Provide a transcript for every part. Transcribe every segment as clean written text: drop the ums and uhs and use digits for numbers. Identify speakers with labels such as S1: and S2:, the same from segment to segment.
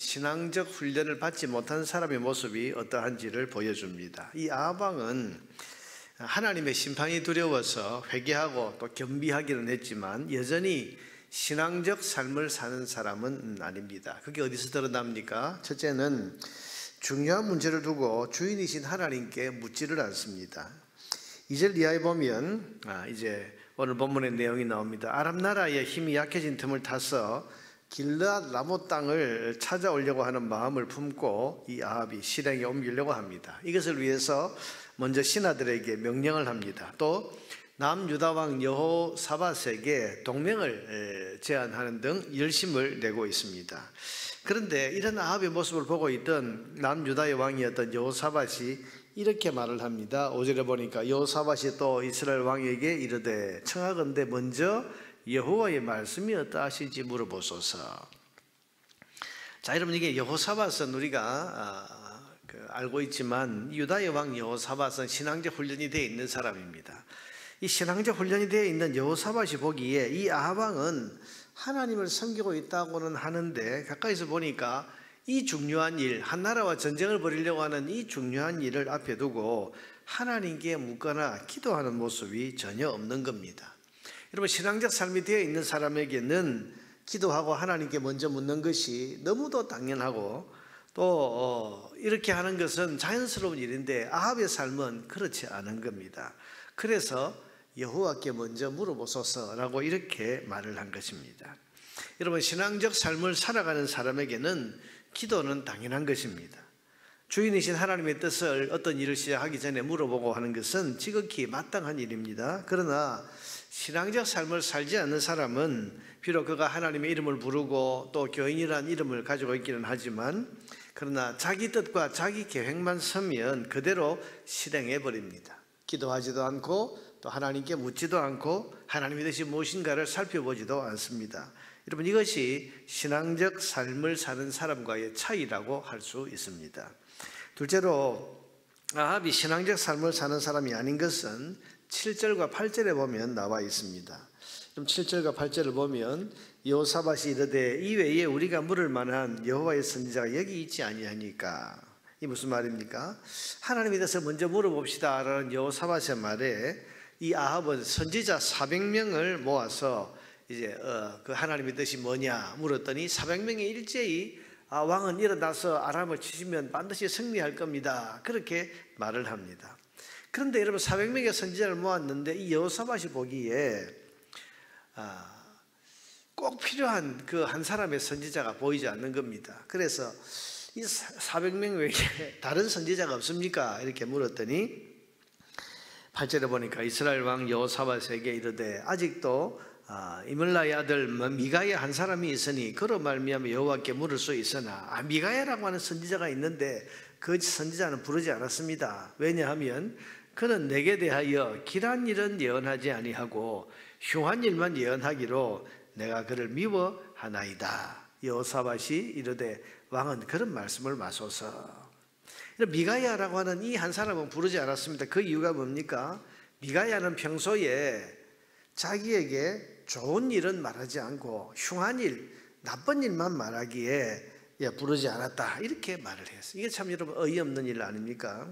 S1: 신앙적 훈련을 받지 못한 사람의 모습이 어떠한지를 보여줍니다. 이 아합 왕은 하나님의 심판이 두려워서 회개하고 또 겸비하기는 했지만 여전히 신앙적 삶을 사는 사람은 아닙니다. 그게 어디서 드러납니까? 첫째는 중요한 문제를 두고 주인이신 하나님께 묻지를 않습니다. 2절 이하에 보면 이제 오늘 본문의 내용이 나옵니다. 아람 나라의 힘이 약해진 틈을 타서 길르앗 라못 땅을 찾아오려고 하는 마음을 품고 이 아합이 실행에 옮기려고 합니다. 이것을 위해서 먼저 신하들에게 명령을 합니다. 또 남유다 왕 여호사밧에게 동맹을 제안하는 등 열심을 내고 있습니다. 그런데 이런 아합의 모습을 보고 있던 남유다의 왕이었던 여호사밧이 이렇게 말을 합니다. 5절에 보니까 여호사밧이 또 이스라엘 왕에게 이르되 청하건대 먼저 여호와의 말씀이 어떠하신지 물어보소서. 자, 여러분, 이게 여호사밧은 우리가 알고 있지만 유다의 왕 여호사밧은 신앙적 훈련이 되어 있는 사람입니다. 이 신앙적 훈련이 되어 있는 여호사밧이 보기에 이 아합 왕은 하나님을 섬기고 있다고는 하는데 가까이서 보니까 이 중요한 일, 한 나라와 전쟁을 벌이려고 하는 이 중요한 일을 앞에 두고 하나님께 묻거나 기도하는 모습이 전혀 없는 겁니다. 여러분, 신앙적 삶이 되어 있는 사람에게는 기도하고 하나님께 먼저 묻는 것이 너무도 당연하고 또 이렇게 하는 것은 자연스러운 일인데 아합의 삶은 그렇지 않은 겁니다. 그래서 여호와께 먼저 물어보소서라고 이렇게 말을 한 것입니다. 여러분, 신앙적 삶을 살아가는 사람에게는 기도는 당연한 것입니다. 주인이신 하나님의 뜻을 어떤 일을 시작하기 전에 물어보고 하는 것은 지극히 마땅한 일입니다. 그러나 신앙적 삶을 살지 않는 사람은 비록 그가 하나님의 이름을 부르고 또 교인이라는 이름을 가지고 있기는 하지만 그러나 자기 뜻과 자기 계획만 서면 그대로 실행해 버립니다. 기도하지도 않고 또 하나님께 묻지도 않고 하나님의 뜻이 무엇인가를 살펴보지도 않습니다. 여러분, 이것이 신앙적 삶을 사는 사람과의 차이라고 할 수 있습니다. 둘째로 아합이 신앙적 삶을 사는 사람이 아닌 것은 7절과 8절에 보면 나와 있습니다. 그럼 7절과 8절을 보면 여호사밧이 이르되 이외에 우리가 물을 만한 여호와의 선지자가 여기 있지 아니하니까. 이 무슨 말입니까? 하나님에 대해서 먼저 물어봅시다 라는 여호사밧의 말에 이 아합은 선지자 400명을 모아서 이제 그 하나님의 뜻이 뭐냐 물었더니 400명이 일제히 왕은 일어나서 아람을 치시면 반드시 승리할 겁니다. 그렇게 말을 합니다. 그런데 여러분, 400명의 선지자를 모았는데 이 여호사밧이 보기에 꼭 필요한 그 한 사람의 선지자가 보이지 않는 겁니다. 그래서 이 400명 외에 다른 선지자가 없습니까? 이렇게 물었더니 8절에 보니까 이스라엘 왕 여호사밧에게 이르되 아직도 이물라의 아들 미가야 한 사람이 있으니 그로 말미암아 여호와께 물을 수 있으나 미가야라고 하는 선지자가 있는데 그 선지자는 부르지 않았습니다. 왜냐하면 그는 내게 대하여 길한 일은 예언하지 아니하고 흉한 일만 예언하기로 내가 그를 미워하나이다. 여호사밧이 이르되 왕은 그런 말씀을 마소서. 미가야라고 하는 이 한 사람은 부르지 않았습니다. 그 이유가 뭡니까? 미가야는 평소에 자기에게 좋은 일은 말하지 않고 흉한 일, 나쁜 일만 말하기에 부르지 않았다 이렇게 말을 했어요. 이게 참 여러분 어이없는 일 아닙니까?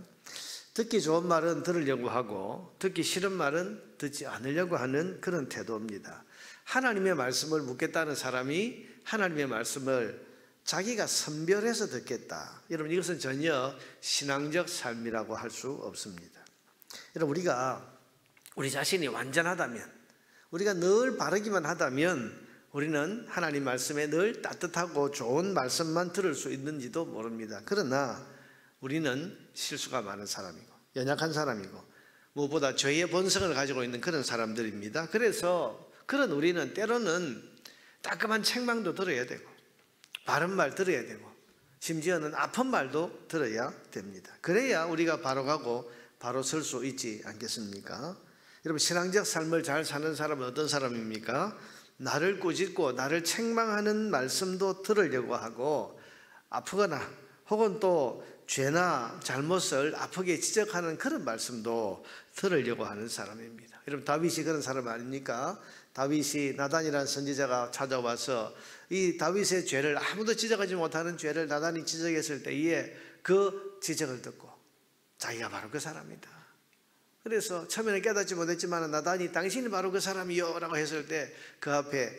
S1: 듣기 좋은 말은 들으려고 하고 듣기 싫은 말은 듣지 않으려고 하는 그런 태도입니다. 하나님의 말씀을 묻겠다는 사람이 하나님의 말씀을 자기가 선별해서 듣겠다. 여러분, 이것은 전혀 신앙적 삶이라고 할 수 없습니다. 여러분, 우리 자신이 완전하다면, 우리가 늘 바르기만 하다면 우리는 하나님 말씀에 늘 따뜻하고 좋은 말씀만 들을 수 있는지도 모릅니다. 그러나 우리는 실수가 많은 사람이고 연약한 사람이고 무엇보다 죄의 본성을 가지고 있는 그런 사람들입니다. 그래서 그런 우리는 때로는 따끔한 책망도 들어야 되고 바른 말 들어야 되고 심지어는 아픈 말도 들어야 됩니다. 그래야 우리가 바로 가고 바로 설 수 있지 않겠습니까? 여러분, 신앙적 삶을 잘 사는 사람은 어떤 사람입니까? 나를 꾸짖고 나를 책망하는 말씀도 들으려고 하고 아프거나 혹은 또 죄나 잘못을 아프게 지적하는 그런 말씀도 들으려고 하는 사람입니다. 여러분, 다윗이 그런 사람 아닙니까? 다윗이 나단이라는 선지자가 찾아와서 이 다윗의 죄를, 아무도 지적하지 못하는 죄를 나단이 지적했을 때에 그 지적을 듣고 자기가 바로 그 사람이다. 그래서 처음에는 깨닫지 못했지만 나단이 당신이 바로 그 사람이요 라고 했을 때 그 앞에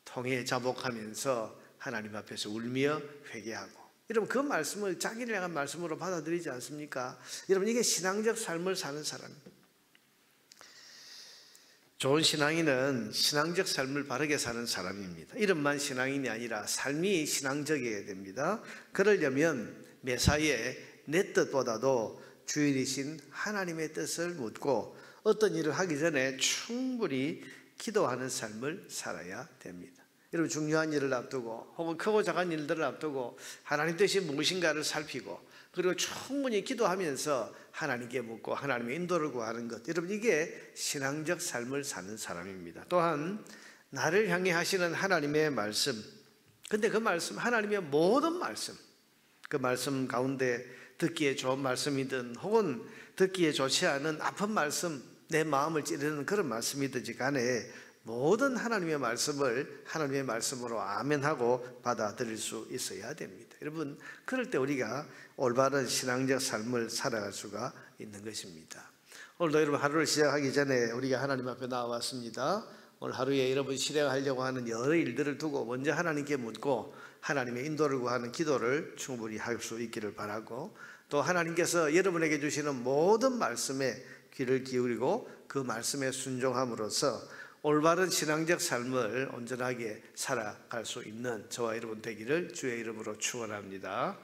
S1: 통해 자복하면서 하나님 앞에서 울며 회개하고, 여러분 그 말씀을 자기를 향한 말씀으로 받아들이지 않습니까? 여러분 이게 신앙적 삶을 사는 사람입니다. 좋은 신앙인은 신앙적 삶을 바르게 사는 사람입니다. 이름만 신앙인이 아니라 삶이 신앙적이어야 됩니다. 그러려면 매사에 내 뜻보다도 주인이신 하나님의 뜻을 묻고 어떤 일을 하기 전에 충분히 기도하는 삶을 살아야 됩니다. 여러분 중요한 일을 앞두고 혹은 크고 작은 일들을 앞두고 하나님 뜻이 무엇인가를 살피고 그리고 충분히 기도하면서 하나님께 묻고 하나님의 인도를 구하는 것, 여러분 이게 신앙적 삶을 사는 사람입니다. 또한 나를 향해 하시는 하나님의 말씀, 근데 그 말씀, 하나님의 모든 말씀, 그 말씀 가운데 듣기에 좋은 말씀이든 혹은 듣기에 좋지 않은 아픈 말씀, 내 마음을 찌르는 그런 말씀이든지 간에 모든 하나님의 말씀을 하나님의 말씀으로 아멘하고 받아들일 수 있어야 됩니다. 여러분 그럴 때 우리가 올바른 신앙적 삶을 살아갈 수가 있는 것입니다. 오늘도 여러분 하루를 시작하기 전에 우리가 하나님 앞에 나와왔습니다. 오늘 하루에 여러분 실행하려고 하는 여러 일들을 두고 먼저 하나님께 묻고 하나님의 인도를 구하는 기도를 충분히 할 수 있기를 바라고, 또 하나님께서 여러분에게 주시는 모든 말씀에 귀를 기울이고 그 말씀에 순종함으로써 올바른 신앙적 삶을 온전하게 살아갈 수 있는 저와 여러분 되기를 주의 이름으로 축원합니다.